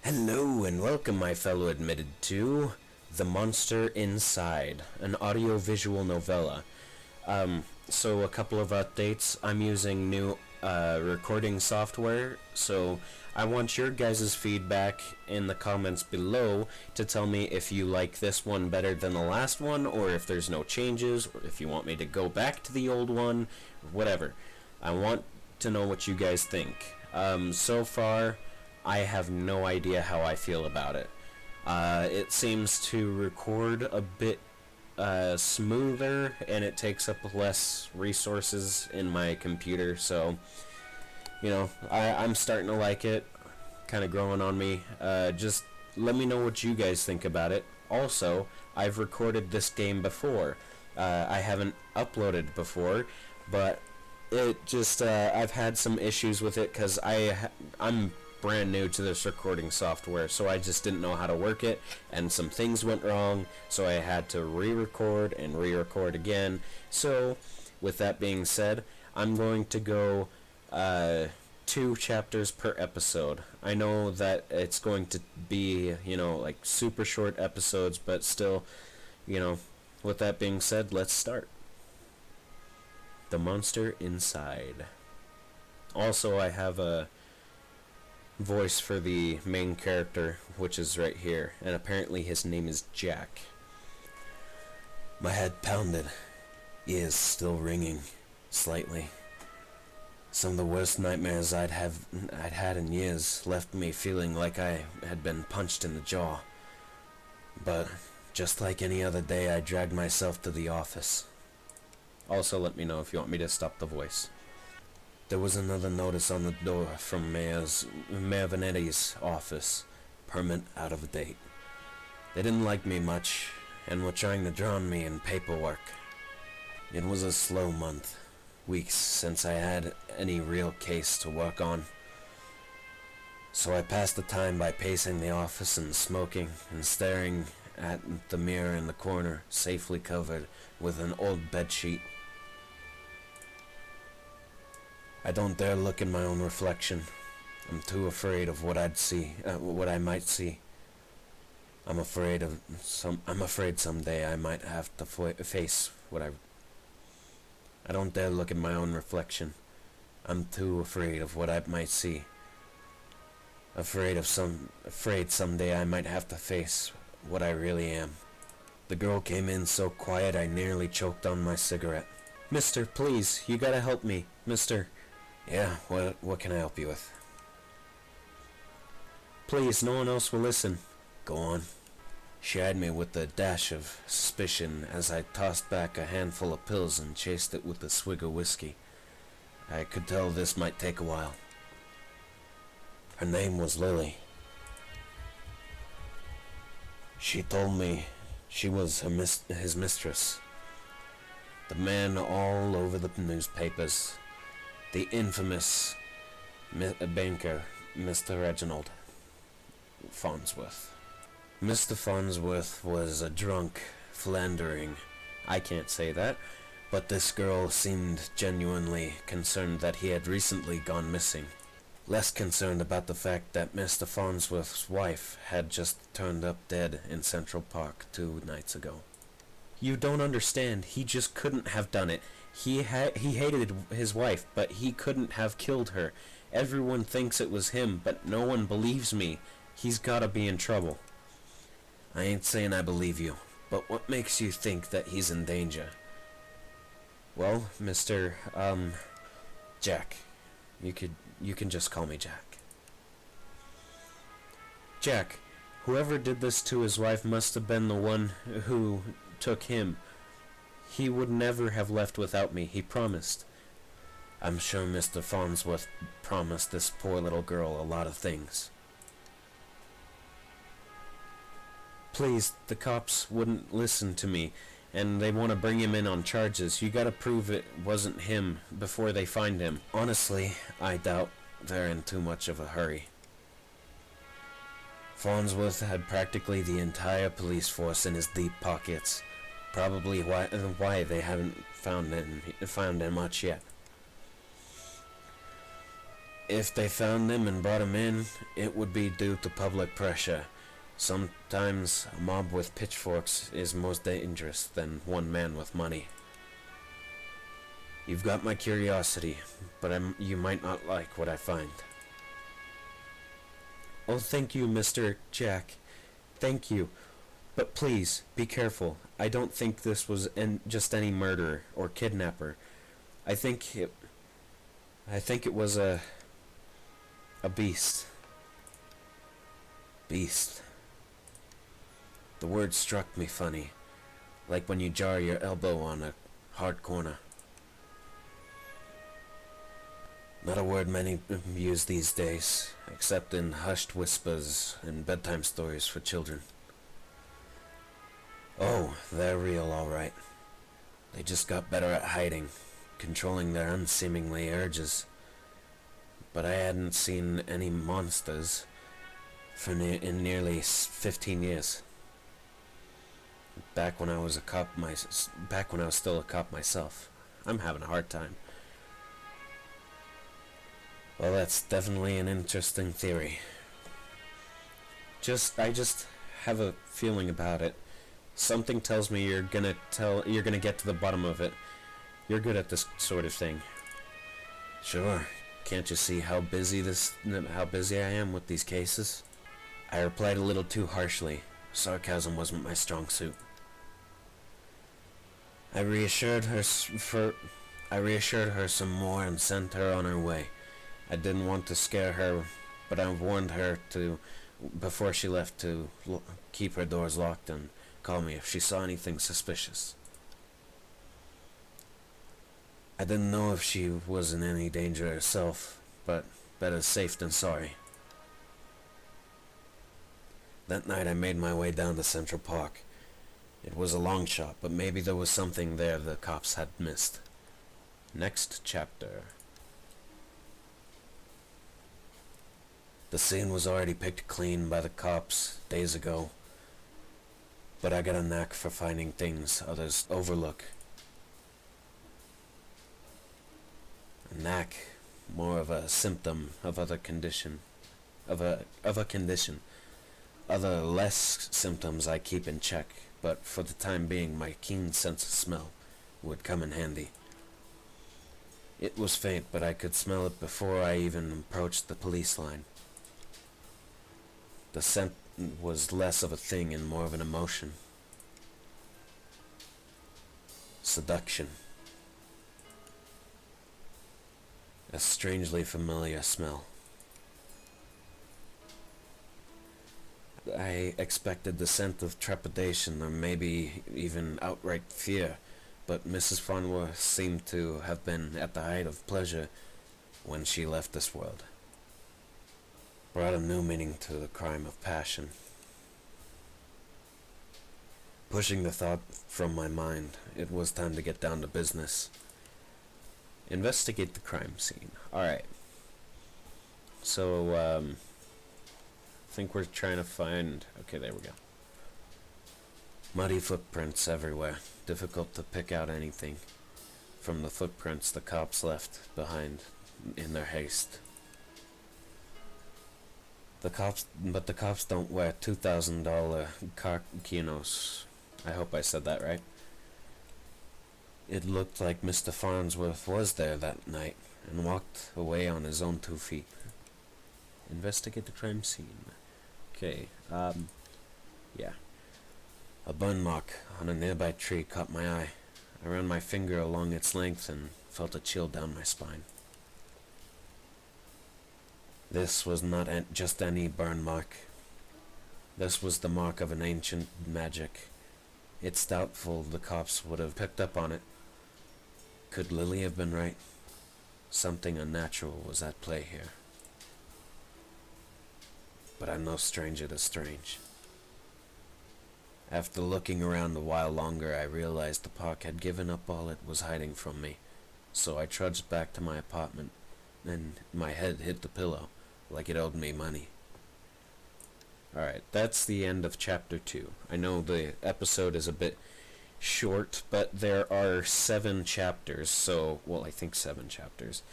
Hello and welcome, my fellow admitted to The Monster Inside, an audio-visual novella. So a couple of updates. I'm using new recording software, so I want your guys' feedback in the comments below to tell me if you like this one better than the last one, or if there's no changes, or if you want me to go back to the old one, whatever. I want to know what you guys think. So far, I have no idea how I feel about it. It seems to record a bit smoother, and it takes up less resources in my computer, so you know, I'm starting to like it. Kind of growing on me. Just let me know what you guys think about it. Also, I've recorded this game before. I haven't uploaded before, but it just I've had some issues with it because I'm brand new to this recording software, so I just didn't know how to work it, and some things went wrong, so I had to re-record and re-record again. So with that being said, I'm going to go 2 chapters per episode. I know that it's going to be, you know, like super short episodes, but still, you know, with that being said, let's start. The Monster Inside. Also, I have a voice for the main character, which is right here, and apparently his name is Jack. My head pounded, ears still ringing slightly. Some of the worst nightmares I'd had in years left me feeling like I had been punched in the jaw. But just like any other day, I dragged myself to the office. Also, let me know if you want me to stop the voice. There was another notice on the door from Mayor Vanetti's office. Permit out of date. They didn't like me much, and were trying to drown me in paperwork. It was a slow month. Weeks since I had any real case to work on. So I passed the time by pacing the office and smoking and staring at the mirror in the corner, safely covered with an old bedsheet. I don't dare look in my own reflection. I'm too afraid of what what I might see. I'm afraid someday I might have to face what I don't dare look at my own reflection. I'm too afraid of what I might see. Afraid someday I might have to face what I really am. The girl came in so quiet I nearly choked on my cigarette. Mister, please, you gotta help me. Mister. Yeah, what can I help you with? Please, no one else will listen. Go on. She eyed me with a dash of suspicion as I tossed back a handful of pills and chased it with a swig of whiskey. I could tell this might take a while. Her name was Lily. She told me she was his mistress. The man all over the newspapers. The infamous banker, Mr. Reginald Farnsworth. Mr. Farnsworth was a drunk, philandering, I can't say that, but this girl seemed genuinely concerned that he had recently gone missing. Less concerned about the fact that Mr. Farnsworth's wife had just turned up dead in Central Park 2 nights ago. You don't understand, he just couldn't have done it. He hated his wife, but he couldn't have killed her. Everyone thinks it was him, but no one believes me. He's gotta be in trouble. I ain't saying I believe you, but what makes you think that he's in danger? Well, Mr. Jack. You can just call me Jack. Jack, whoever did this to his wife must have been the one who took him. He would never have left without me, he promised. I'm sure Mr. Farnsworth promised this poor little girl a lot of things. Please, the cops wouldn't listen to me, and they want to bring him in on charges. You gotta prove it wasn't him before they find him. Honestly, I doubt they're in too much of a hurry. Farnsworth had practically the entire police force in his deep pockets. Probably why they haven't found him much yet. If they found him and brought him in, it would be due to public pressure. Sometimes a mob with pitchforks is more dangerous than one man with money. You've got my curiosity, but you might not like what I find. Oh, thank you, Mr. Jack. Thank you. But please, be careful. I don't think this was just any murderer or kidnapper. I think it was a beast. Beast. The word struck me funny, like when you jar your elbow on a hard corner. Not a word many use these days, except in hushed whispers and bedtime stories for children. Oh, they're real, all right. They just got better at hiding, controlling their unseemly urges. But I hadn't seen any monsters in nearly 15 years. Back when I was still a cop myself. I'm having a hard time. Well, that's definitely an interesting theory. I just have a feeling about it. Something tells me you're gonna get to the bottom of it. You're good at this sort of thing. Sure. Can't you see how busy I am with these cases? I replied a little too harshly. Sarcasm wasn't my strong suit. I reassured her some more and sent her on her way. I didn't want to scare her, but I warned her before she left to keep her doors locked and call me if she saw anything suspicious. I didn't know if she was in any danger herself, but better safe than sorry. That night I made my way down to Central Park. It was a long shot, but maybe there was something there the cops had missed. Next chapter. The scene was already picked clean by the cops days ago, but I got a knack for finding things others overlook. A knack, more of a symptom of a condition. Other less symptoms I keep in check, but for the time being my keen sense of smell would come in handy. It was faint, but I could smell it before I even approached the police line. The scent was less of a thing and more of an emotion. Seduction. A strangely familiar smell. I expected the scent of trepidation or maybe even outright fear, but Mrs. Farnworth seemed to have been at the height of pleasure when she left this world. Brought a new meaning to the crime of passion. Pushing the thought from my mind, it was time to get down to business. Investigate the crime scene. Alright. So, I think we're trying to find... Okay, there we go. Muddy footprints everywhere. Difficult to pick out anything from the footprints the cops left behind in their haste. The cops don't wear $2,000 carquinos. I hope I said that right. It looked like Mr. Farnsworth was there that night and walked away on his own 2 feet. Investigate the crime scene. Okay, yeah. A burn mark on a nearby tree caught my eye. I ran my finger along its length and felt a chill down my spine. This was not just any burn mark. This was the mark of an ancient magic. It's doubtful the cops would have picked up on it. Could Lily have been right? Something unnatural was at play here. But I'm no stranger to strange. After looking around a while longer, I realized the park had given up all it was hiding from me, so I trudged back to my apartment, and my head hit the pillow, like it owed me money. Alright, that's the end of chapter 2. I know the episode is a bit short, but there are 7 chapters, so, well, I think 7 chapters.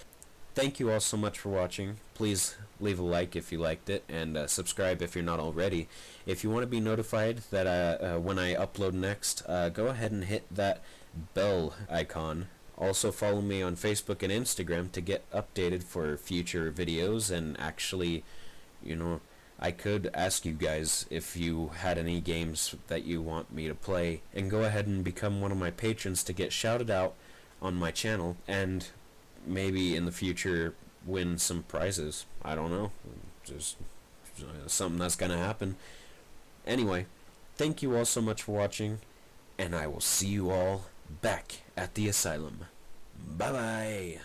Thank you all so much for watching. Please leave a like if you liked it, and subscribe if you're not already. If you want to be notified that when I upload next, go ahead and hit that bell icon. Also follow me on Facebook and Instagram to get updated for future videos, and actually, you know, I could ask you guys if you had any games that you want me to play, and go ahead and become one of my patrons to get shouted out on my channel, and maybe in the future win some prizes. I don't know. Just something that's gonna happen. Anyway, thank you all so much for watching, and I will see you all back at the asylum. Bye bye.